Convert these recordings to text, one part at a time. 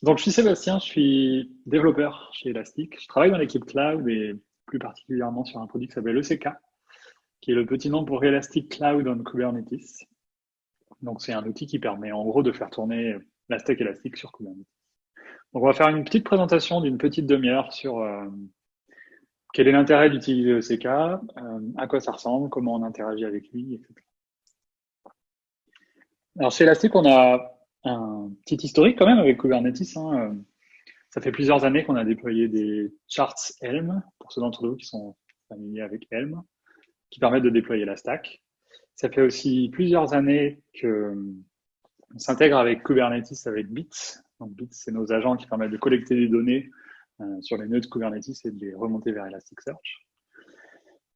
Donc, je suis Sébastien, je suis développeur chez Elastic. Je travaille dans l'équipe cloud et plus particulièrement sur un produit qui s'appelle ECK, qui est le petit nom pour Elastic Cloud on Kubernetes. Donc, c'est un outil qui permet en gros de faire tourner la stack Elastic sur Kubernetes. Donc, on va faire une petite présentation d'une petite demi-heure sur quel est l'intérêt d'utiliser ECK, à quoi ça ressemble, comment on interagit avec lui, etc. Alors, chez Elastic, on a un petit historique quand même avec Kubernetes, hein. Ça fait plusieurs années qu'on a déployé des charts Helm, pour ceux d'entre vous qui sont familiers avec Helm, qui permettent de déployer la stack. Ça fait aussi plusieurs années qu'on s'intègre avec Kubernetes avec Bits. Donc Bits, c'est nos agents qui permettent de collecter des données sur les nœuds de Kubernetes et de les remonter vers Elasticsearch.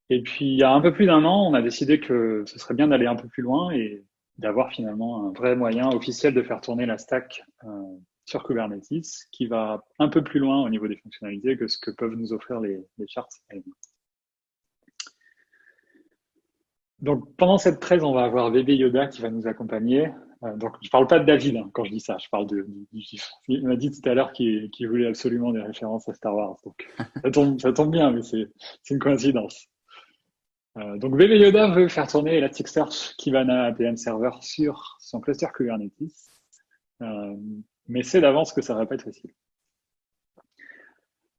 Et puis, il y a un peu plus d'un an, on a décidé que ce serait bien d'aller un peu plus loin et d'avoir finalement un vrai moyen officiel de faire tourner la stack sur Kubernetes, qui va un peu plus loin au niveau des fonctionnalités que ce que peuvent nous offrir les charts. Donc, pendant cette presse, on va avoir VB Yoda qui va nous accompagner. Donc, je parle pas de David quand je dis ça, je parle du GIF. Il m'a dit tout à l'heure qu'il voulait absolument des références à Star Wars. Donc, ça tombe bien, mais c'est une coïncidence. Donc VB Yoda veut faire tourner Elasticsearch Kibana APM Server sur son cluster Kubernetes, euh, mais c'est d'avance que ça va pas être facile.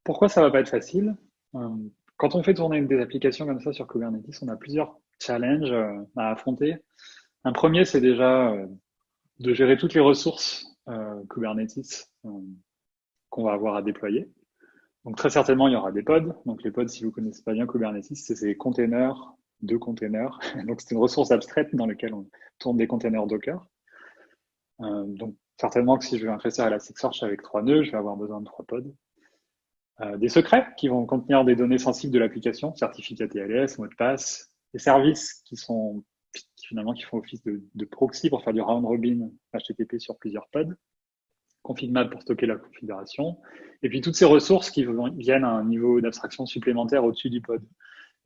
Pourquoi ça va pas être facile? Euh, Quand on fait tourner des applications comme ça sur Kubernetes, on a plusieurs challenges à affronter. Un premier, c'est déjà de gérer toutes les ressources Kubernetes qu'on va avoir à déployer. Donc très certainement, il y aura des pods. Donc les pods, si vous connaissez pas bien Kubernetes, c'est ces containers de containers. Donc c'est une ressource abstraite dans laquelle on tourne des containers Docker. Donc certainement que si je veux un cluster Elasticsearch avec 3 nœuds, je vais avoir besoin de 3 pods. Des secrets qui vont contenir des données sensibles de l'application, certificat TLS, mot de passe, des services qui font office de proxy pour faire du round robin HTTP sur plusieurs pods, config map pour stocker la configuration, et puis toutes ces ressources qui viennent à un niveau d'abstraction supplémentaire au-dessus du pod.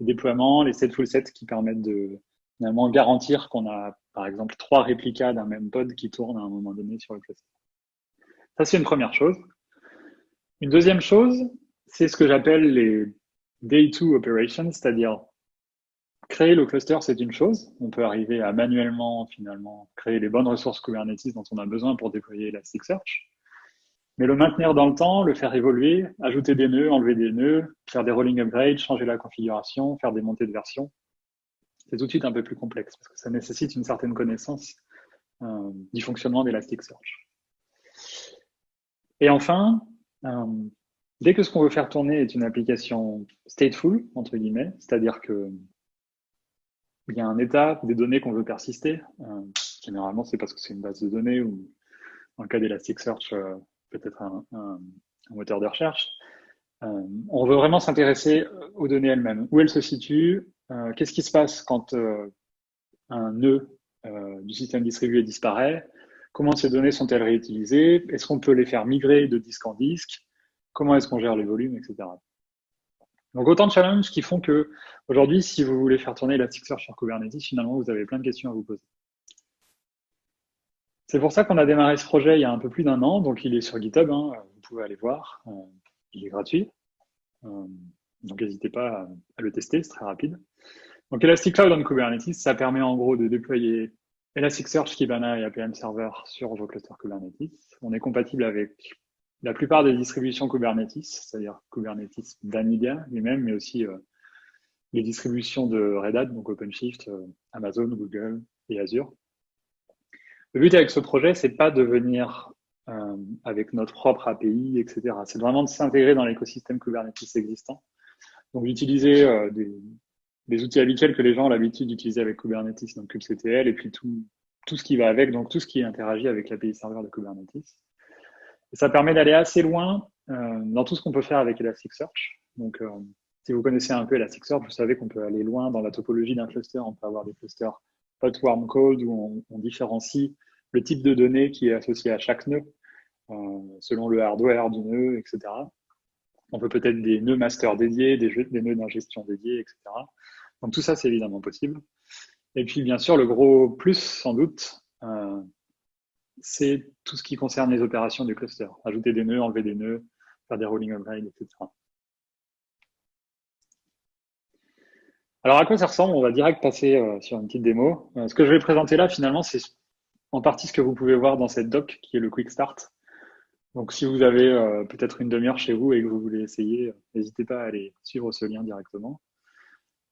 Les déploiements, les stateful sets qui permettent de finalement garantir qu'on a par exemple 3 réplicas d'un même pod qui tournent à un moment donné sur le cluster. Ça, c'est une première chose. Une deuxième chose, c'est ce que j'appelle les day 2 operations, c'est-à-dire créer le cluster, c'est une chose. On peut arriver à manuellement, finalement, créer les bonnes ressources Kubernetes dont on a besoin pour déployer Elasticsearch. Mais le maintenir dans le temps, le faire évoluer, ajouter des nœuds, enlever des nœuds, faire des rolling upgrades, changer la configuration, faire des montées de version, c'est tout de suite un peu plus complexe parce que ça nécessite une certaine connaissance du fonctionnement d'Elasticsearch. Et enfin, euh, dès que ce qu'on veut faire tourner est une application stateful, entre guillemets, c'est-à-dire que il y a un état des données qu'on veut persister. Généralement, c'est parce que c'est une base de données ou, dans le cas d'Elasticsearch, peut-être un moteur de recherche. On veut vraiment s'intéresser aux données elles-mêmes. Où elles se situent, qu'est-ce qui se passe quand un nœud du système distribué disparaît, comment ces données sont-elles réutilisées, est-ce qu'on peut les faire migrer de disque en disque, comment est-ce qu'on gère les volumes, etc. Donc autant de challenges qui font que aujourd'hui, si vous voulez faire tourner Elasticsearch sur Kubernetes, finalement, vous avez plein de questions à vous poser. C'est pour ça qu'on a démarré ce projet il y a un peu plus d'un an, donc il est sur GitHub, hein, vous pouvez aller voir, il est gratuit, donc n'hésitez pas à le tester, c'est très rapide. Donc Elastic Cloud on Kubernetes, ça permet en gros de déployer Elasticsearch, Kibana et APM Server sur vos clusters Kubernetes. On est compatible avec la plupart des distributions Kubernetes, c'est-à-dire Kubernetes Vanilla lui-même, mais aussi les distributions de Red Hat, donc OpenShift, Amazon, Google et Azure. Le but avec ce projet, c'est pas de venir avec notre propre API, etc. C'est vraiment de s'intégrer dans l'écosystème Kubernetes existant. Donc d'utiliser des outils habituels que les gens ont l'habitude d'utiliser avec Kubernetes, donc kubectl, et puis tout ce qui va avec, donc tout ce qui interagit avec l'API serveur de Kubernetes. Et ça permet d'aller assez loin dans tout ce qu'on peut faire avec Elasticsearch. Donc, si vous connaissez un peu Elasticsearch, vous savez qu'on peut aller loin dans la topologie d'un cluster. On peut avoir des clusters hot, warm, cold où on différencie le type de données qui est associé à chaque nœud selon le hardware du nœud, etc. On peut peut-être des nœuds master dédiés, des nœuds d'ingestion dédiés, etc. Donc tout ça, c'est évidemment possible. Et puis, bien sûr, le gros plus, sans doute, c'est tout ce qui concerne les opérations du cluster. Ajouter des nœuds, enlever des nœuds, faire des rolling upgrades, etc. Alors, à quoi ça ressemble? On va direct passer sur une petite démo. Ce que je vais présenter là, finalement, c'est en partie ce que vous pouvez voir dans cette doc, qui est le Quick Start. Donc, si vous avez peut-être une demi-heure chez vous et que vous voulez essayer, n'hésitez pas à aller suivre ce lien directement.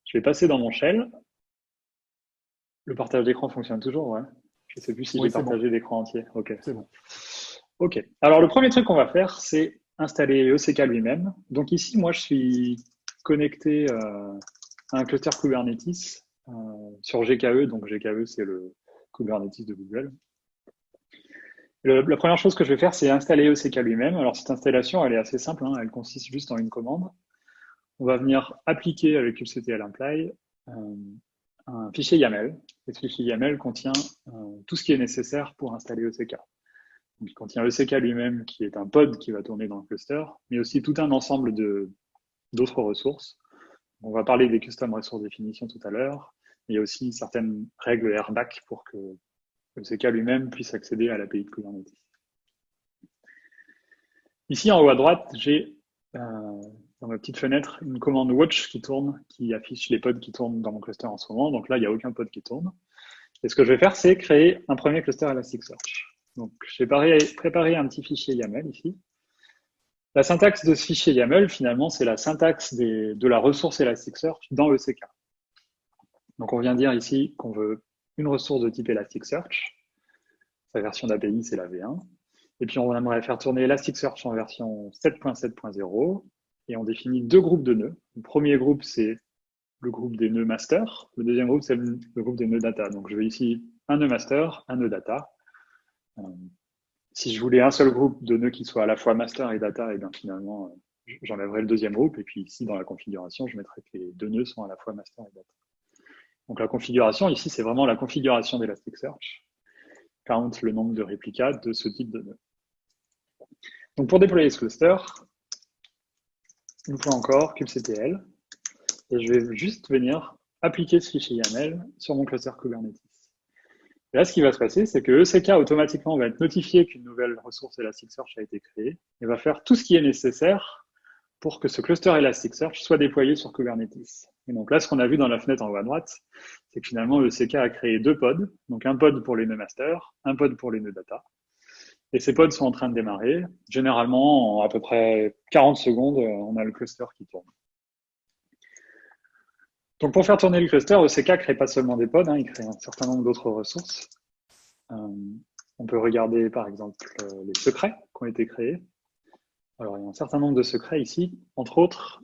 Je vais passer dans mon shell. Le partage d'écran fonctionne toujours, ouais. Je ne sais plus si Oui, j'ai c'est bon. partagé l'écran entier. Ok. C'est bon. Ok. Alors, le premier truc qu'on va faire, c'est installer ECK lui-même. Donc ici, moi, je suis connecté à un cluster Kubernetes sur GKE. Donc GKE, c'est le Kubernetes de Google. La première chose que je vais faire, c'est installer ECK lui-même. Alors, cette installation, elle est assez simple, hein. Elle consiste juste en une commande. On va venir appliquer avec kubectl imply un fichier YAML. Et ce fichier YAML contient tout ce qui est nécessaire pour installer ECK. Donc, il contient ECK lui-même, qui est un pod qui va tourner dans le cluster, mais aussi tout un ensemble d'autres ressources. On va parler des custom resource definition tout à l'heure. Il y a aussi certaines règles RBAC pour que ECK lui-même puisse accéder à l'API de Kubernetes. Ici, en haut à droite, j'ai dans ma petite fenêtre une commande watch qui tourne, qui affiche les pods qui tournent dans mon cluster en ce moment. Donc là, il n'y a aucun pod qui tourne. Et ce que je vais faire, c'est créer un premier cluster Elasticsearch. Donc, j'ai préparé un petit fichier YAML ici. La syntaxe de ce fichier YAML, finalement, c'est la syntaxe de la ressource Elasticsearch dans ECK. Donc, on vient dire ici qu'on veut une ressource de type Elasticsearch. Sa version d'API, c'est la V1. Et puis, on aimerait faire tourner Elasticsearch en version 7.7.0. Et on définit deux groupes de nœuds. Le premier groupe, c'est le groupe des nœuds master. Le deuxième groupe, c'est le groupe des nœuds data. Donc, je veux ici un nœud master, un nœud data. Si je voulais un seul groupe de nœuds qui soit à la fois master et data, et bien finalement, j'enlèverais le deuxième groupe. Et puis ici, dans la configuration, je mettrais que les deux nœuds sont à la fois master et data. Donc, la configuration, ici, c'est vraiment la configuration d'Elasticsearch. Count le nombre de réplicas de ce type de nœud. Donc, pour déployer ce cluster, une fois encore, kubectl, et je vais juste venir appliquer ce fichier YAML sur mon cluster Kubernetes. Et là, ce qui va se passer, c'est que ECK automatiquement va être notifié qu'une nouvelle ressource Elasticsearch a été créée et va faire tout ce qui est nécessaire pour que ce cluster Elasticsearch soit déployé sur Kubernetes. Et donc là, ce qu'on a vu dans la fenêtre en haut à droite, c'est que finalement, ECK a créé deux pods, donc un pod pour les nœuds master, un pod pour les nœuds data. Et ces pods sont en train de démarrer. Généralement, en à peu près 40 secondes, on a le cluster qui tourne. Donc pour faire tourner le cluster, ECK ne crée pas seulement des pods, il crée un certain nombre d'autres ressources. On peut regarder par exemple les secrets qui ont été créés. Alors il y a un certain nombre de secrets ici. Entre autres,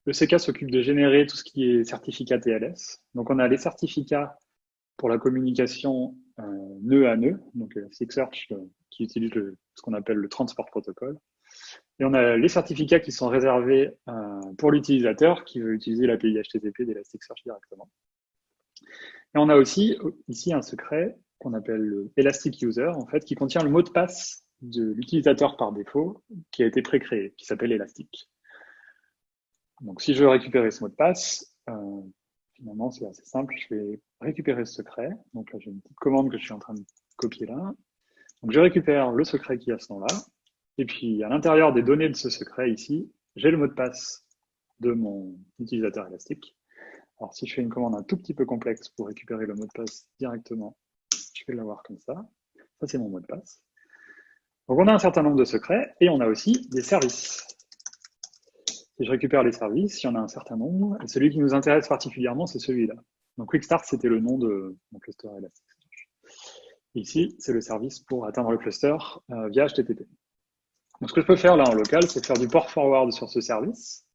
ECK s'occupe de générer tout ce qui est certificat TLS. Donc on a les certificats pour la communication nœud à nœud, donc Elasticsearch qui utilise ce qu'on appelle le Transport Protocol. Et on a les certificats qui sont réservés pour l'utilisateur qui veut utiliser l'API HTTP d'Elasticsearch directement. Et on a aussi ici un secret qu'on appelle le Elastic User, en fait, qui contient le mot de passe de l'utilisateur par défaut qui a été pré-créé, qui s'appelle Elastic. Donc si je veux récupérer ce mot de passe, finalement c'est assez simple, je vais récupérer ce secret. Donc là j'ai une petite commande que je suis en train de copier là. Donc je récupère le secret qui a ce nom-là. Et puis, à l'intérieur des données de ce secret ici, j'ai le mot de passe de mon utilisateur Elastic. Alors, si je fais une commande un tout petit peu complexe pour récupérer le mot de passe directement, je vais l'avoir comme ça. Ça, c'est mon mot de passe. Donc, on a un certain nombre de secrets et on a aussi des services. Si je récupère les services, il y en a un certain nombre. Et celui qui nous intéresse particulièrement, c'est celui-là. Donc, Quick Start, c'était le nom de mon cluster Elastic. Ici, c'est le service pour atteindre le cluster via HTTP. Donc, ce que je peux faire là en local, c'est faire du port forward sur ce service.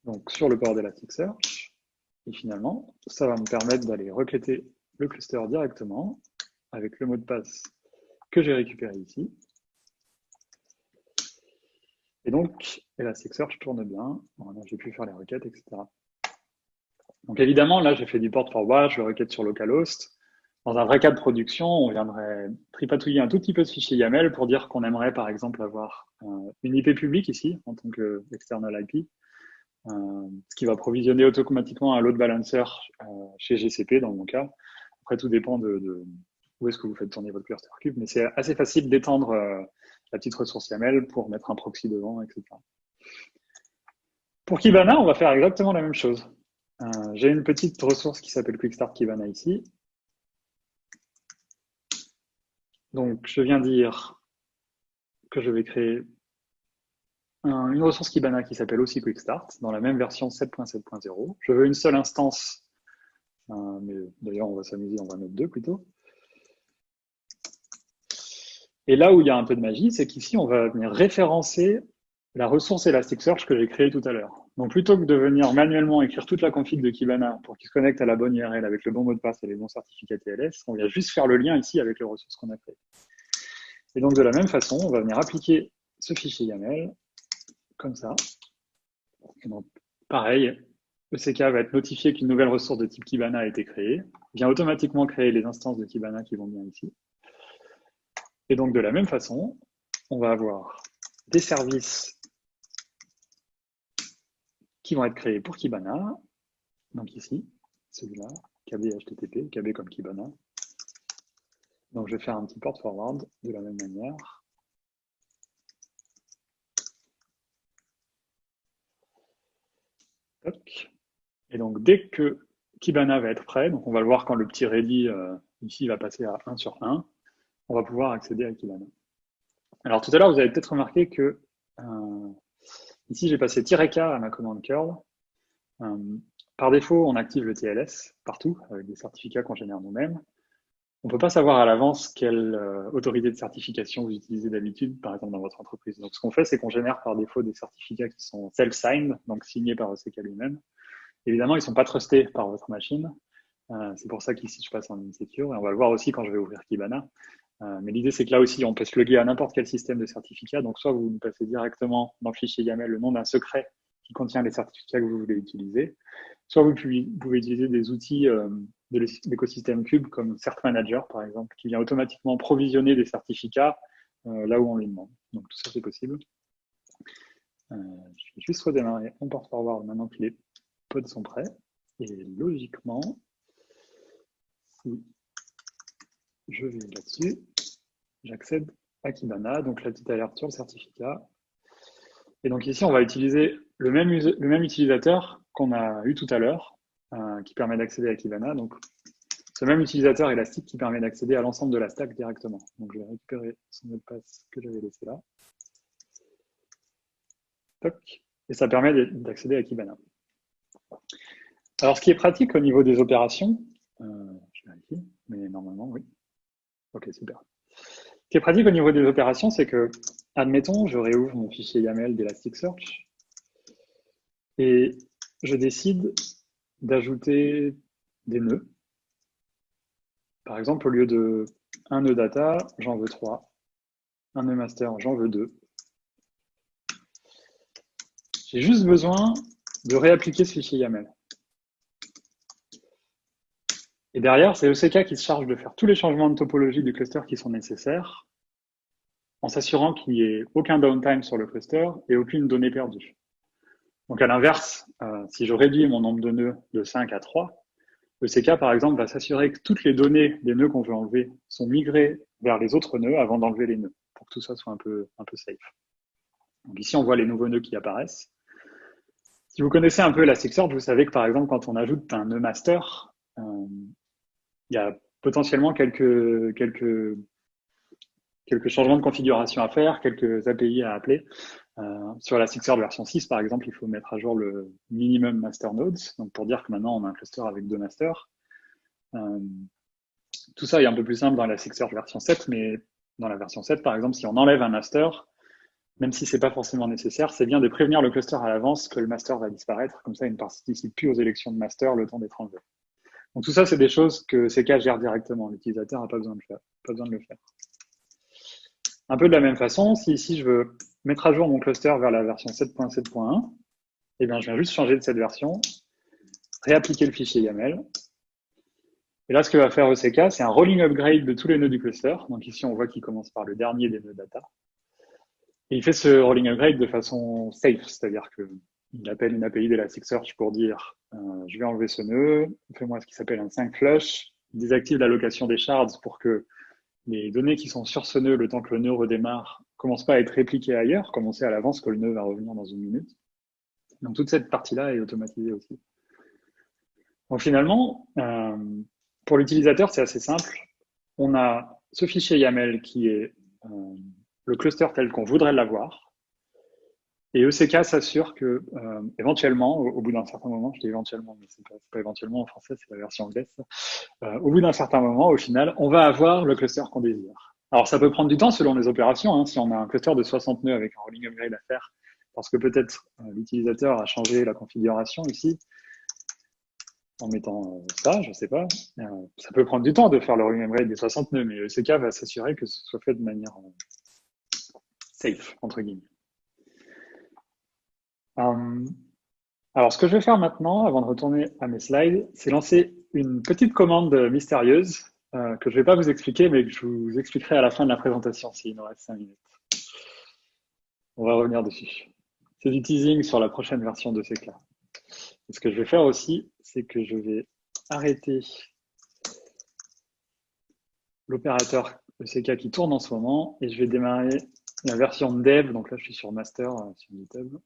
Donc, sur le port d'Elasticsearch. Et finalement, ça va me permettre d'aller requêter le cluster directement avec le mot de passe que j'ai récupéré ici. Et donc, Elasticsearch tourne bien. Voilà, j'ai pu faire les requêtes, etc. Donc, évidemment, là, j'ai fait du port forward, je requête sur localhost. Dans un vrai cas de production, on viendrait tripatouiller un tout petit peu de fichier YAML pour dire qu'on aimerait, par exemple, avoir une IP publique ici, en tant qu'external IP. ce qui va provisionner automatiquement un load balancer chez GCP dans mon cas. Après, tout dépend de où est-ce que vous faites tourner votre cluster cube, mais c'est assez facile d'étendre la petite ressource YAML pour mettre un proxy devant, etc. Pour Kibana, on va faire exactement la même chose. J'ai une petite ressource qui s'appelle Quickstart Kibana ici. Donc, je viens dire que je vais créer une ressource Kibana qui s'appelle aussi Quickstart, dans la même version 7.7.0. Je veux une seule instance, mais d'ailleurs, on va s'amuser, on va mettre deux plutôt. Et là où il y a un peu de magie, c'est qu'ici, on va venir référencer la ressource Elasticsearch que j'ai créée tout à l'heure. Donc, plutôt que de venir manuellement écrire toute la config de Kibana pour qu'il se connecte à la bonne URL avec le bon mot de passe et les bons certificats TLS, on vient juste faire le lien ici avec les ressources qu'on a créées. Et donc, de la même façon, on va venir appliquer ce fichier YAML, comme ça. Et donc, pareil, ECK va être notifié qu'une nouvelle ressource de type Kibana a été créée, vient automatiquement créer les instances de Kibana qui vont bien ici. Et donc, de la même façon, on va avoir des services qui vont être créés pour Kibana. Donc ici, celui-là, KB HTTP, KB comme Kibana. Donc je vais faire un petit port forward de la même manière. Toc. Et donc dès que Kibana va être prêt, donc on va le voir quand le petit ready ici va passer à 1 sur 1, on va pouvoir accéder à Kibana. Alors tout à l'heure, vous avez peut-être remarqué que ici j'ai passé "-k" à ma commande curl. Par défaut, on active le TLS partout, avec des certificats qu'on génère nous-mêmes. On ne peut pas savoir à l'avance quelle autorité de certification vous utilisez d'habitude, par exemple dans votre entreprise. Donc ce qu'on fait, c'est qu'on génère par défaut des certificats qui sont self-signed, donc signés par ECK lui-même. Évidemment, ils ne sont pas trustés par votre machine. C'est pour ça qu'ici, je passe en insecure, et on va le voir aussi quand je vais ouvrir Kibana. Mais l'idée, c'est que là aussi, on peut se loguer à n'importe quel système de certificat. Donc soit vous passez directement dans le fichier YAML le nom d'un secret qui contient les certificats que vous voulez utiliser, soit vous pouvez utiliser des outils de l'écosystème Cube comme Cert Manager, par exemple, qui vient automatiquement provisionner des certificats là où on les demande. Donc tout ça, c'est possible. Je vais juste redémarrer mon port forward maintenant que les pods sont prêts. Et logiquement, si je vais là-dessus, j'accède à Kibana, donc la petite alerte sur le certificat. Et donc ici, on va utiliser le même utilisateur qu'on a eu tout à l'heure, qui permet d'accéder à Kibana. Donc, ce même utilisateur Elastic qui permet d'accéder à l'ensemble de la stack directement. Donc, je vais récupérer son mot de passe que j'avais laissé là. Toc. Et ça permet d'accéder à Kibana. Alors, ce qui est pratique au niveau des opérations, je vérifie, mais normalement, oui. Ok, super. Ce qui est pratique au niveau des opérations, c'est que, admettons, je réouvre mon fichier YAML d'Elasticsearch et je décide d'ajouter des nœuds. Par exemple, au lieu de un nœud data, j'en veux 3. Un nœud master, j'en veux 2. J'ai juste besoin de réappliquer ce fichier YAML. Et derrière, c'est ECK qui se charge de faire tous les changements de topologie du cluster qui sont nécessaires, en s'assurant qu'il n'y ait aucun downtime sur le cluster et aucune donnée perdue. Donc à l'inverse, si je réduis mon nombre de nœuds de 5 à 3, ECK, par exemple, va s'assurer que toutes les données des nœuds qu'on veut enlever sont migrées vers les autres nœuds avant d'enlever les nœuds, pour que tout ça soit un peu safe. Donc ici, on voit les nouveaux nœuds qui apparaissent. Si vous connaissez un peu Elasticsearch, vous savez que, par exemple, quand on ajoute un nœud master, il y a potentiellement quelques changements de configuration à faire, quelques API à appeler. Sur Elasticsearch version 6, par exemple, il faut mettre à jour le minimum master nodes, donc pour dire que maintenant on a un cluster avec 2 masters. Tout ça est un peu plus simple dans Elasticsearch version 7, mais dans la version 7, par exemple, si on enlève un master, même si c'est pas forcément nécessaire, c'est bien de prévenir le cluster à l'avance que le master va disparaître, comme ça il ne participe plus aux élections de master le temps d'être enlevé. Donc tout ça, c'est des choses que ECK gère directement, l'utilisateur n'a pas besoin de le faire. Un peu de la même façon, si ici je veux mettre à jour mon cluster vers la version 7.7.1, eh bien je viens juste changer de cette version, réappliquer le fichier YAML. Et là, ce que va faire ECK, c'est un rolling upgrade de tous les nœuds du cluster. Donc ici, on voit qu'il commence par le dernier des nœuds data. Et il fait ce rolling upgrade de façon safe, c'est-à-dire qu'il il appelle une API d'Elasticsearch pour dire je vais enlever ce nœud, fais-moi ce qui s'appelle un sync flush, il désactive l'allocation des shards pour que les données qui sont sur ce nœud, le temps que le nœud redémarre, commencent pas à être répliquées ailleurs, comme on sait à l'avance que le nœud va revenir dans une minute. Donc toute cette partie-là est automatisée aussi. Donc finalement, pour l'utilisateur, c'est assez simple. On a ce fichier YAML qui est le cluster tel qu'on voudrait l'avoir. Et ECK s'assure que, éventuellement, au bout d'un certain moment, je dis éventuellement, mais c'est pas éventuellement en français, c'est la version anglaise, au bout d'un certain moment, au final, on va avoir le cluster qu'on désire. Alors, ça peut prendre du temps selon les opérations. Hein, si on a un cluster de 60 nœuds avec un rolling upgrade à faire, parce que peut-être l'utilisateur a changé la configuration ici, en mettant ça, je sais pas. Ça peut prendre du temps de faire le rolling upgrade des 60 nœuds, mais ECK va s'assurer que ce soit fait de manière safe, entre guillemets. Alors, ce que je vais faire maintenant, avant de retourner à mes slides, c'est lancer une petite commande mystérieuse que je ne vais pas vous expliquer, mais que je vous expliquerai à la fin de la présentation, s'il nous reste 5 minutes. On va revenir dessus. C'est du teasing sur la prochaine version de CK. Et ce que je vais faire aussi, c'est que je vais arrêter l'opérateur ECK qui tourne en ce moment, et je vais démarrer la version dev. Donc là, je suis sur master, sur GitHub.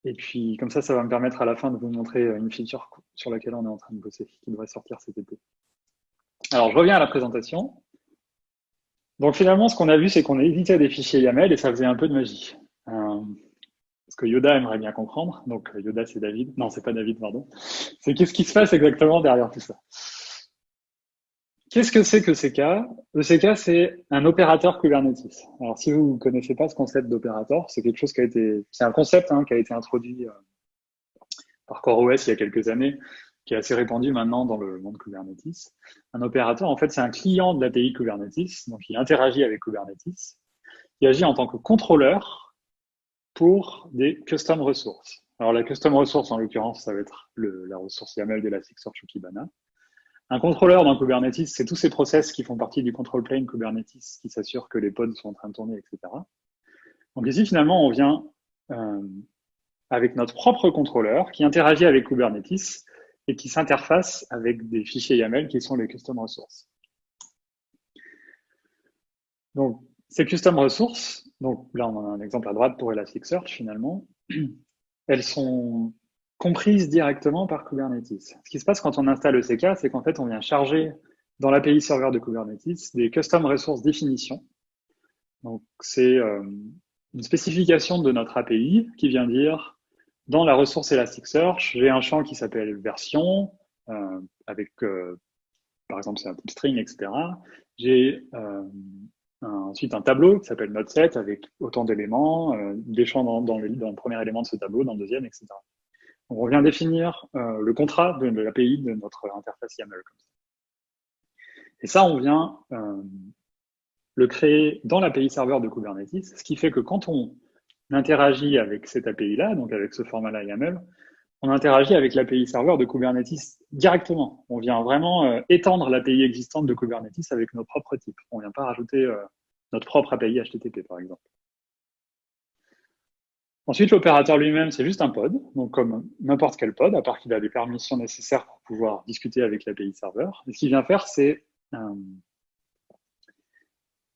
Et puis, comme ça va me permettre à la fin de vous montrer une feature sur laquelle on est en train de bosser, qui devrait sortir cet été. Alors, je reviens à la présentation. Donc, finalement, ce qu'on a vu, c'est qu'on a édité des fichiers YAML et ça faisait un peu de magie. Ce que Yoda aimerait bien comprendre. Donc, Yoda, c'est David. Non, c'est pas David, pardon. C'est qu'est-ce qui se passe exactement derrière tout ça. Qu'est-ce que c'est que ECK? ECK, c'est un opérateur Kubernetes. Alors, si vous ne connaissez pas ce concept d'opérateur, c'est quelque chose qui a été, c'est un concept qui a été introduit par CoreOS il y a quelques années, qui est assez répandu maintenant dans le monde Kubernetes. Un opérateur, en fait, c'est un client de l'API Kubernetes, donc il interagit avec Kubernetes, qui agit en tant que contrôleur pour des custom resources. Alors, la custom resource, en l'occurrence, ça va être la ressource YAML d'Elasticsearch ou Kibana. Un contrôleur dans Kubernetes, c'est tous ces process qui font partie du control plane Kubernetes qui s'assurent que les pods sont en train de tourner, etc. Donc ici, finalement, on vient avec notre propre contrôleur qui interagit avec Kubernetes et qui s'interface avec des fichiers YAML qui sont les custom resources. Donc, ces custom resources, donc là on a un exemple à droite pour Elasticsearch finalement, elles sont comprises directement par Kubernetes. Ce qui se passe quand on installe ECK, c'est qu'en fait on vient charger dans l'API serveur de Kubernetes des custom resource définitions. Donc c'est une spécification de notre API qui vient dire dans la ressource Elasticsearch, j'ai un champ qui s'appelle version, avec, par exemple, c'est un type string, etc. J'ai ensuite un tableau qui s'appelle nodeset avec autant d'éléments, des champs dans le premier élément de ce tableau, dans le deuxième, etc. Donc, on vient définir le contrat de l'API de notre interface YAML. Comme ça. Et ça, on vient le créer dans l'API serveur de Kubernetes, ce qui fait que quand on interagit avec cette API-là, donc avec ce format-là YAML, on interagit avec l'API serveur de Kubernetes directement. On vient vraiment étendre l'API existante de Kubernetes avec nos propres types. On ne vient pas rajouter notre propre API HTTP, par exemple. Ensuite, l'opérateur lui-même, c'est juste un pod, donc comme n'importe quel pod, à part qu'il a les permissions nécessaires pour pouvoir discuter avec l'API serveur. Et ce qu'il vient faire, c'est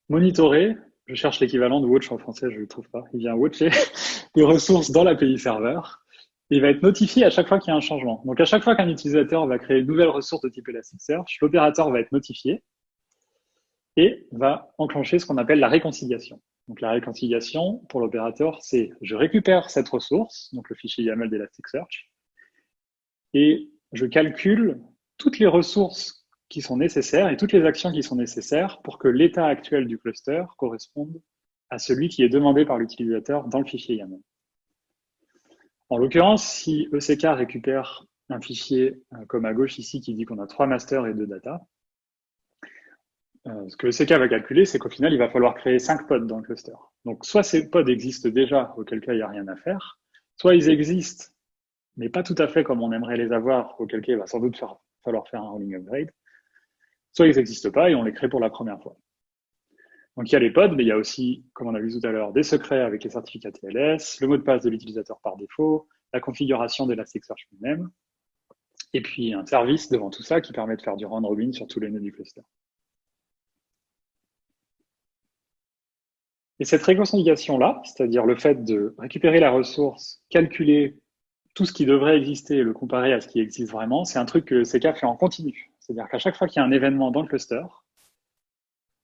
monitorer. Je cherche l'équivalent de watch en français, je ne le trouve pas. Il vient watcher des ressources dans l'API serveur. Il va être notifié à chaque fois qu'il y a un changement. Donc, à chaque fois qu'un utilisateur va créer une nouvelle ressource de type Elasticsearch, l'opérateur va être notifié et va enclencher ce qu'on appelle la réconciliation. Donc, la réconciliation, pour l'opérateur, c'est je récupère cette ressource, donc le fichier YAML d'Elasticsearch, et je calcule toutes les ressources qui sont nécessaires et toutes les actions qui sont nécessaires pour que l'état actuel du cluster corresponde à celui qui est demandé par l'utilisateur dans le fichier YAML. En l'occurrence, si ECK récupère un fichier comme à gauche ici qui dit qu'on a 3 masters et 2 data, ce que ECK va calculer, c'est qu'au final, il va falloir créer 5 pods dans le cluster. Donc, soit ces pods existent déjà, auquel cas il n'y a rien à faire, soit ils existent, mais pas tout à fait comme on aimerait les avoir, auquel cas il va sans doute falloir faire un rolling upgrade, soit ils n'existent pas et on les crée pour la première fois. Donc il y a les pods, mais il y a aussi, comme on a vu tout à l'heure, des secrets avec les certificats TLS, le mot de passe de l'utilisateur par défaut, la configuration d'Elasticsearch lui-même, et puis un service devant tout ça qui permet de faire du round robin sur tous les nœuds du cluster. Et cette réconciliation-là, c'est-à-dire le fait de récupérer la ressource, calculer tout ce qui devrait exister et le comparer à ce qui existe vraiment, c'est un truc que CK fait en continu. C'est-à-dire qu'à chaque fois qu'il y a un événement dans le cluster,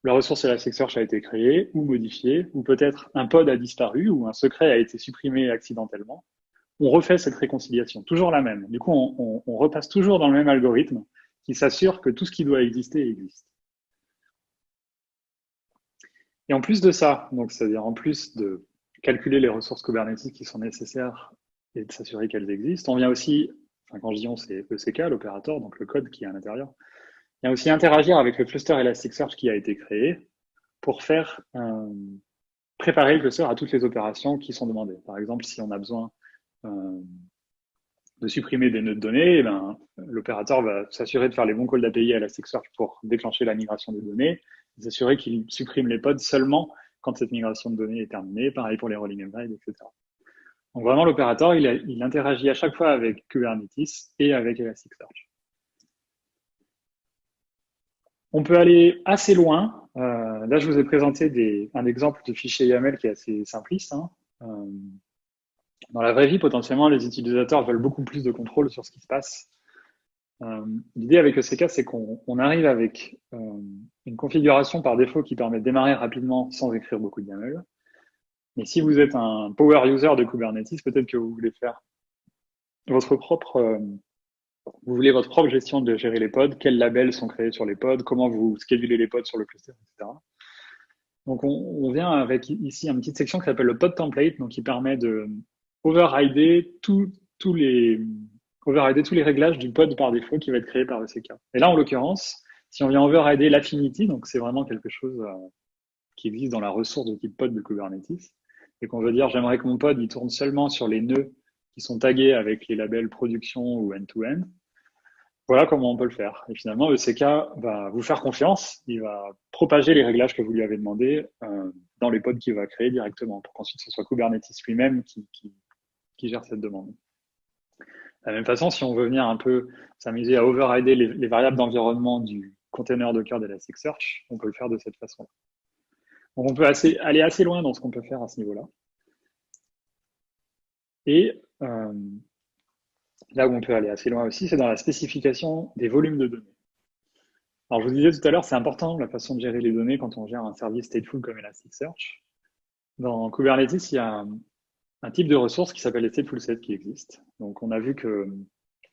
la ressource Elasticsearch a été créée ou modifiée, ou peut-être un pod a disparu ou un secret a été supprimé accidentellement. On refait cette réconciliation, toujours la même. Du coup, on repasse toujours dans le même algorithme qui s'assure que tout ce qui doit exister existe. Et en plus de ça, donc c'est-à-dire en plus de calculer les ressources Kubernetes qui sont nécessaires et de s'assurer qu'elles existent, on vient aussi, enfin quand je dis on, c'est ECK, l'opérateur, donc le code qui est à l'intérieur, il vient aussi interagir avec le cluster Elasticsearch qui a été créé pour faire préparer le cluster à toutes les opérations qui sont demandées. Par exemple, si on a besoin de supprimer des nœuds de données, eh ben, l'opérateur va s'assurer de faire les bons calls d'API à Elasticsearch pour déclencher la migration des données, s'assurer qu'il supprime les pods seulement quand cette migration de données est terminée, pareil pour les rolling upgrades, etc. Donc vraiment, l'opérateur, il interagit à chaque fois avec Kubernetes et avec Elasticsearch. On peut aller assez loin. Là, je vous ai présenté un exemple de fichier YAML qui est assez simpliste. Hein. Dans la vraie vie, potentiellement, les utilisateurs veulent beaucoup plus de contrôle sur ce qui se passe. L'idée avec ECK, c'est qu'on arrive avec une configuration par défaut qui permet de démarrer rapidement sans écrire beaucoup de YAML. Mais si vous êtes un power user de Kubernetes, peut-être que vous voulez faire votre propre vous voulez votre propre gestion de gérer les pods, quels labels sont créés sur les pods, comment vous schedulez les pods sur le cluster, etc. Donc on vient avec ici une petite section qui s'appelle le pod template, donc qui permet de overrider tous les réglages du pod par défaut qui va être créé par ECK. Et là, en l'occurrence, si on vient overrider l'affinity, donc c'est vraiment quelque chose qui existe dans la ressource de type pod de Kubernetes, et qu'on veut dire j'aimerais que mon pod il tourne seulement sur les nœuds qui sont tagués avec les labels production ou end-to-end. Voilà comment on peut le faire. Et finalement, ECK va vous faire confiance, il va propager les réglages que vous lui avez demandé dans les pods qu'il va créer directement, pour qu'ensuite ce soit Kubernetes lui-même qui gère cette demande. De la même façon, si on veut venir un peu s'amuser à overrider les variables d'environnement du container Docker d'Elasticsearch, on peut le faire de cette façon. Donc on peut aller assez loin dans ce qu'on peut faire à ce niveau-là. Et là où on peut aller assez loin aussi, c'est dans la spécification des volumes de données. Alors je vous disais tout à l'heure, c'est important la façon de gérer les données quand on gère un service stateful comme Elasticsearch. Dans Kubernetes, il y a un type de ressource qui s'appelle les stateful sets qui existe. Donc on a vu que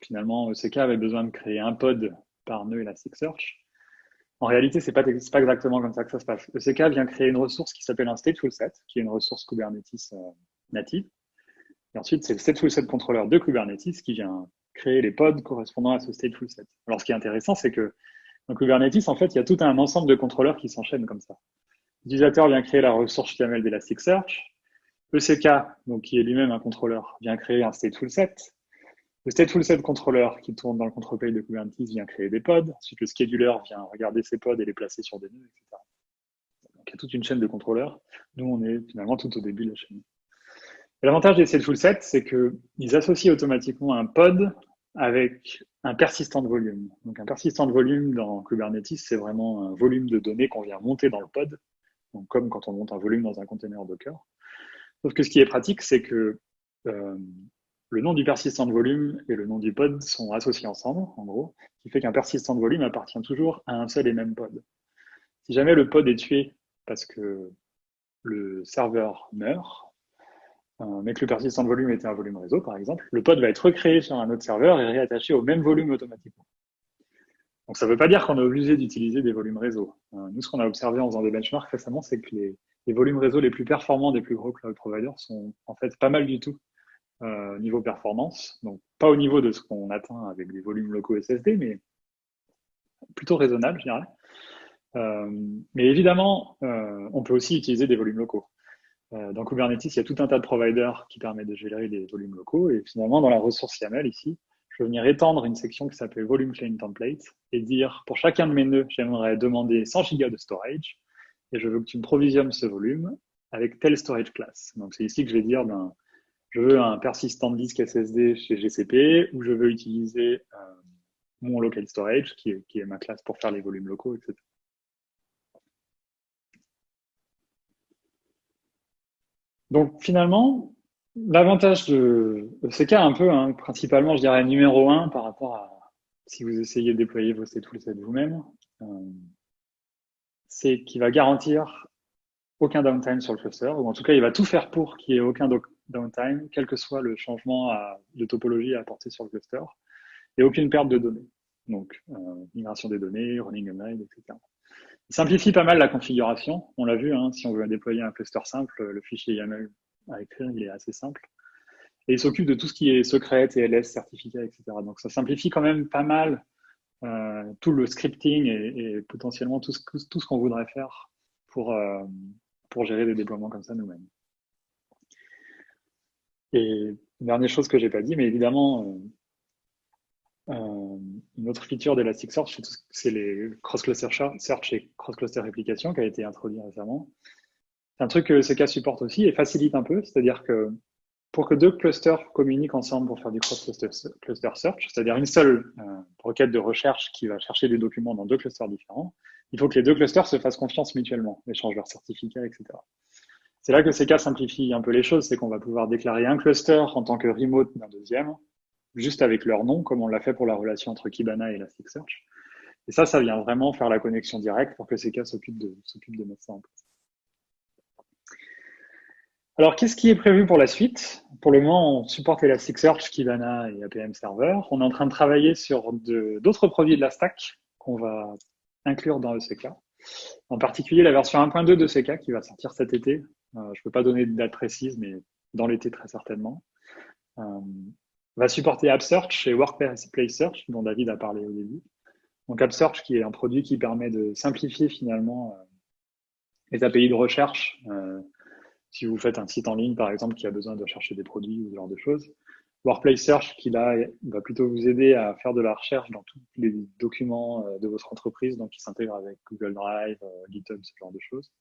finalement ECK avait besoin de créer un pod par nœud Elasticsearch. En réalité, c'est pas exactement comme ça que ça se passe. ECK vient créer une ressource qui s'appelle un stateful set, qui est une ressource Kubernetes native. Et ensuite, c'est le stateful set controller de Kubernetes qui vient créer les pods correspondant à ce stateful set. Alors ce qui est intéressant, c'est que dans Kubernetes, en fait, il y a tout un ensemble de contrôleurs qui s'enchaînent comme ça. L'utilisateur vient créer la ressource YAML d'Elasticsearch. ECK, donc qui est lui-même un contrôleur, vient créer un stateful set. Le stateful set controller qui tourne dans le control plane de Kubernetes vient créer des pods. Ensuite, le scheduler vient regarder ces pods et les placer sur des nœuds, etc. Donc, il y a toute une chaîne de contrôleurs. Nous, on est finalement tout au début de la chaîne. L'avantage des stateful sets, c'est qu'ils associent automatiquement un pod avec un persistant de volume. Donc, un persistant de volume dans Kubernetes, c'est vraiment un volume de données qu'on vient monter dans le pod. Donc, comme quand on monte un volume dans un container Docker. Sauf que ce qui est pratique, c'est que le nom du persistant de volume et le nom du pod sont associés ensemble, en gros, ce qui fait qu'un persistant de volume appartient toujours à un seul et même pod. Si jamais le pod est tué parce que le serveur meurt, mais que le persistant de volume était un volume réseau, par exemple, le pod va être recréé sur un autre serveur et réattaché au même volume automatiquement. Donc ça ne veut pas dire qu'on est obligé d'utiliser des volumes réseau. Nous, ce qu'on a observé en faisant des benchmarks récemment, c'est que les volumes réseau les plus performants des plus gros cloud providers sont en fait pas mal du tout niveau performance. Donc pas au niveau de ce qu'on atteint avec des volumes locaux SSD, mais plutôt raisonnable, je dirais. Mais évidemment, on peut aussi utiliser des volumes locaux. Dans Kubernetes, il y a tout un tas de providers qui permettent de gérer les volumes locaux. Et finalement, dans la ressource YAML ici, je vais venir étendre une section qui s'appelle Volume Chain Template et dire pour chacun de mes nœuds, j'aimerais demander 100 gigas de storage. et je veux que tu me provisionnes ce volume avec telle storage class. Donc c'est ici que je vais dire, je veux un persistant disque SSD chez GCP, ou je veux utiliser mon local storage, qui est ma classe pour faire les volumes locaux, etc. Donc finalement, l'avantage de ECK, un peu, hein, principalement, je dirais numéro un par rapport à si vous essayez de déployer vos toolsets vous-même, c'est qu'il va garantir aucun downtime sur le cluster, ou en tout cas, il va tout faire pour qu'il n'y ait aucun downtime, quel que soit le changement de topologie à apporter sur le cluster, et aucune perte de données. Donc, migration des données, running upgrade, etc. Il simplifie pas mal la configuration. On l'a vu, hein, si on veut déployer un cluster simple, le fichier YAML à écrire, il est assez simple. Et il s'occupe de tout ce qui est secret, TLS, certificat, etc. Donc, ça simplifie quand même pas mal tout le scripting et potentiellement tout ce qu'on voudrait faire pour gérer des déploiements comme ça nous-mêmes. Et dernière chose que j'ai pas dit, mais évidemment, une autre feature d'Elasticsearch, c'est les cross-cluster search et cross-cluster réplication qui a été introduit récemment. C'est un truc que CK supporte aussi et facilite un peu, c'est-à-dire que pour que deux clusters communiquent ensemble pour faire du cross-cluster search, c'est-à-dire une seule requête de recherche qui va chercher des documents dans deux clusters différents, il faut que les deux clusters se fassent confiance mutuellement, échangent leurs certificats, etc. C'est là que CK simplifie un peu les choses, c'est qu'on va pouvoir déclarer un cluster en tant que remote d'un deuxième, juste avec leur nom, comme on l'a fait pour la relation entre Kibana et Elasticsearch. Et ça vient vraiment faire la connexion directe pour que CK s'occupe de mettre ça en place. Alors, qu'est-ce qui est prévu pour la suite? Pour le moment, on supporte Elasticsearch, Kibana et APM Server. On est en train de travailler sur d'autres produits de la stack qu'on va inclure dans ECK. En particulier, la version 1.2 de ECK qui va sortir cet été. Je ne peux pas donner de date précise, mais dans l'été très certainement. Va supporter AppSearch et Workplace Search, dont David a parlé au début. Donc AppSearch, qui est un produit qui permet de simplifier finalement les API de recherche. Si vous faites un site en ligne, par exemple, qui a besoin de chercher des produits ou ce genre de choses. Workplace Search, qui là va plutôt vous aider à faire de la recherche dans tous les documents de votre entreprise, donc qui s'intègre avec Google Drive, GitHub, ce genre de choses.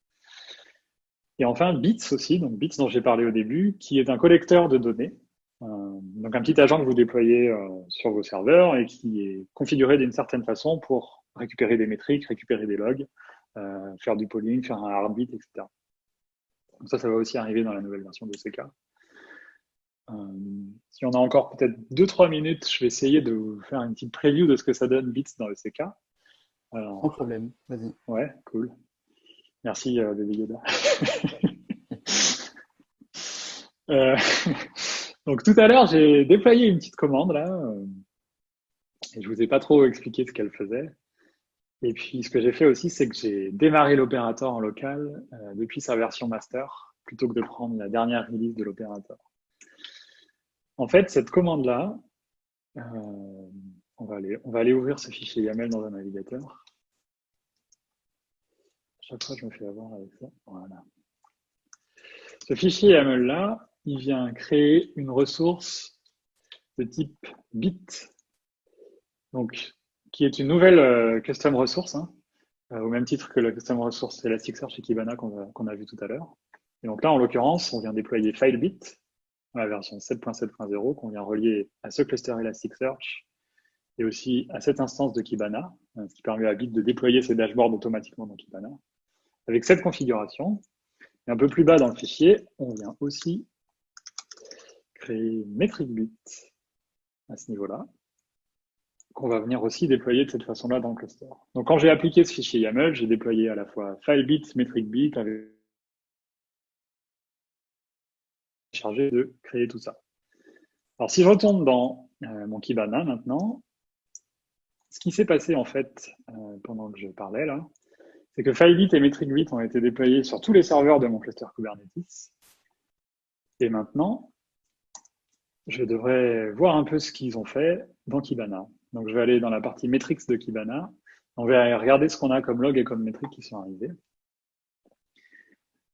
Et enfin, Bits aussi, donc Bits dont j'ai parlé au début, qui est un collecteur de données. Donc un petit agent que vous déployez sur vos serveurs et qui est configuré d'une certaine façon pour récupérer des métriques, récupérer des logs, faire du polling, faire un heartbeat, etc. Donc ça va aussi arriver dans la nouvelle version de CK. Si on a encore peut-être 2-3 minutes, je vais essayer de vous faire une petite preview de ce que ça donne Bits dans le CK. Sans problème, vas-y. Ouais, cool. Merci, Baby Yoda. Donc tout à l'heure, j'ai déployé une petite commande là, et je vous ai pas trop expliqué ce qu'elle faisait. Et puis ce que j'ai fait aussi, c'est que j'ai démarré l'opérateur en local depuis sa version master, plutôt que de prendre la dernière release de l'opérateur. En fait, cette commande-là, on va aller ouvrir ce fichier YAML dans un navigateur. Chaque fois, je me fais avoir avec ça. Voilà. Ce fichier YAML-là, il vient créer une ressource de type bit, donc qui est une nouvelle custom ressource, hein, au même titre que la custom ressource Elasticsearch et Kibana qu'on a vu tout à l'heure. Et donc là, en l'occurrence, on vient déployer FileBit, la version 7.7.0, qu'on vient relier à ce cluster Elasticsearch et aussi à cette instance de Kibana, ce qui permet à Bit de déployer ses dashboards automatiquement dans Kibana. Avec cette configuration, et un peu plus bas dans le fichier, on vient aussi créer MetricBit à ce niveau-là, qu'on va venir aussi déployer de cette façon-là dans le cluster. Donc quand j'ai appliqué ce fichier YAML, j'ai déployé à la fois FileBit, MetricBit, avec chargé de créer tout ça. Alors si je retourne dans mon Kibana maintenant, ce qui s'est passé en fait pendant que je parlais là, c'est que FileBit et MetricBit ont été déployés sur tous les serveurs de mon cluster Kubernetes. Et maintenant, je devrais voir un peu ce qu'ils ont fait dans Kibana. Donc je vais aller dans la partie metrics de Kibana. On va regarder ce qu'on a comme log et comme métriques qui sont arrivés.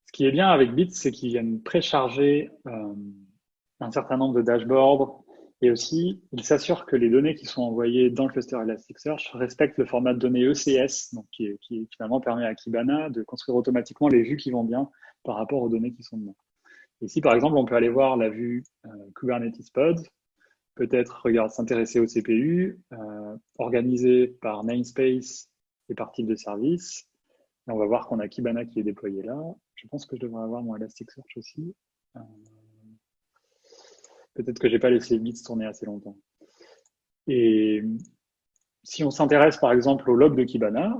Ce qui est bien avec Bits, c'est qu'ils viennent précharger un certain nombre de dashboards Et aussi, il s'assure que les données qui sont envoyées dans le cluster Elasticsearch respectent le format de données ECS, donc qui finalement permet à Kibana de construire automatiquement les vues qui vont bien par rapport aux données qui sont dedans. Ici, par exemple, on peut aller voir la vue Kubernetes Pod, peut-être s'intéresser au CPU, organisé par namespace et par type de service. Et on va voir qu'on a Kibana qui est déployé là. Je pense que je devrais avoir mon Elasticsearch aussi. Peut-être que j'ai pas laissé Bits tourner assez longtemps. Et si on s'intéresse par exemple au log de Kibana,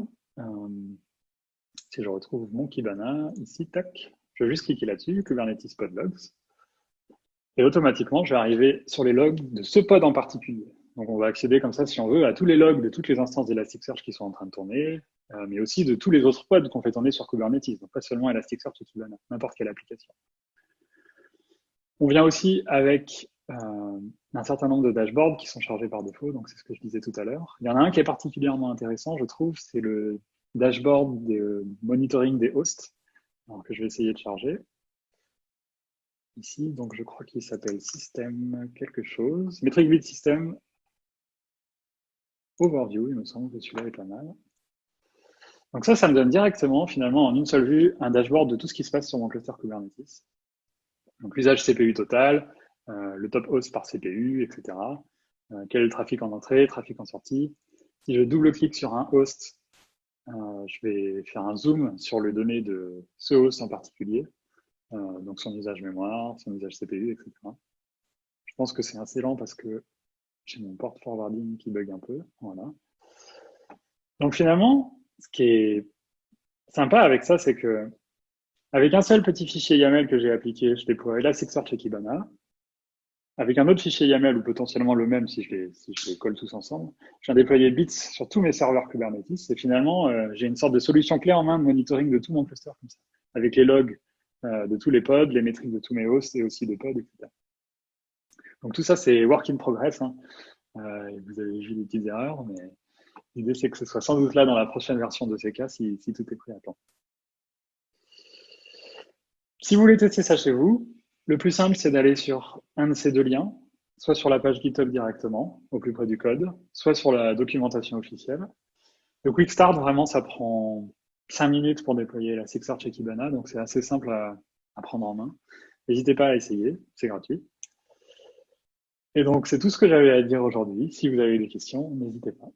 si je retrouve mon Kibana ici, tac, je vais juste cliquer là-dessus, Kubernetes pod logs, et automatiquement je vais arriver sur les logs de ce pod en particulier. Donc on va accéder comme ça, si on veut, à tous les logs de toutes les instances d'Elasticsearch qui sont en train de tourner, mais aussi de tous les autres pods qu'on fait tourner sur Kubernetes, donc pas seulement Elasticsearch et Kibana, n'importe quelle application. On vient aussi avec un certain nombre de dashboards qui sont chargés par défaut, donc c'est ce que je disais tout à l'heure. Il y en a un qui est particulièrement intéressant, je trouve, c'est le dashboard de monitoring des hosts, alors que je vais essayer de charger. Ici, donc je crois qu'il s'appelle System quelque chose. Metric Build System Overview, il me semble que celui-là est pas mal. Donc ça me donne directement, finalement, en une seule vue, un dashboard de tout ce qui se passe sur mon cluster Kubernetes. Donc l'usage CPU total, le top host par CPU, etc. Quel est le trafic en entrée, trafic en sortie. Si je double-clique sur un host, je vais faire un zoom sur les données de ce host en particulier, donc son usage mémoire, son usage CPU, etc. Je pense que c'est assez lent parce que j'ai mon port forwarding qui bug un peu. Voilà. Donc finalement, ce qui est sympa avec ça, c'est que avec un seul petit fichier YAML que j'ai appliqué, je déploie Elasticsearch et Kibana. Avec un autre fichier YAML, ou potentiellement le même si je les colle tous ensemble, je viens déployer Bits sur tous mes serveurs Kubernetes. Et finalement, j'ai une sorte de solution clé en main de monitoring de tout mon cluster comme ça, avec les logs de tous les pods, les métriques de tous mes hosts et aussi des pods, etc. Donc tout ça, c'est work in progress. Hein. Vous avez vu des petites erreurs, mais l'idée, c'est que ce soit sans doute là dans la prochaine version de CK si tout est prêt à temps. Si vous voulez tester ça chez vous, le plus simple, c'est d'aller sur un de ces deux liens, soit sur la page GitHub directement, au plus près du code, soit sur la documentation officielle. Le Quick Start, vraiment, ça prend 5 minutes pour déployer Elasticsearch et Kibana, donc c'est assez simple à prendre en main. N'hésitez pas à essayer, c'est gratuit. Et donc, c'est tout ce que j'avais à dire aujourd'hui. Si vous avez des questions, n'hésitez pas.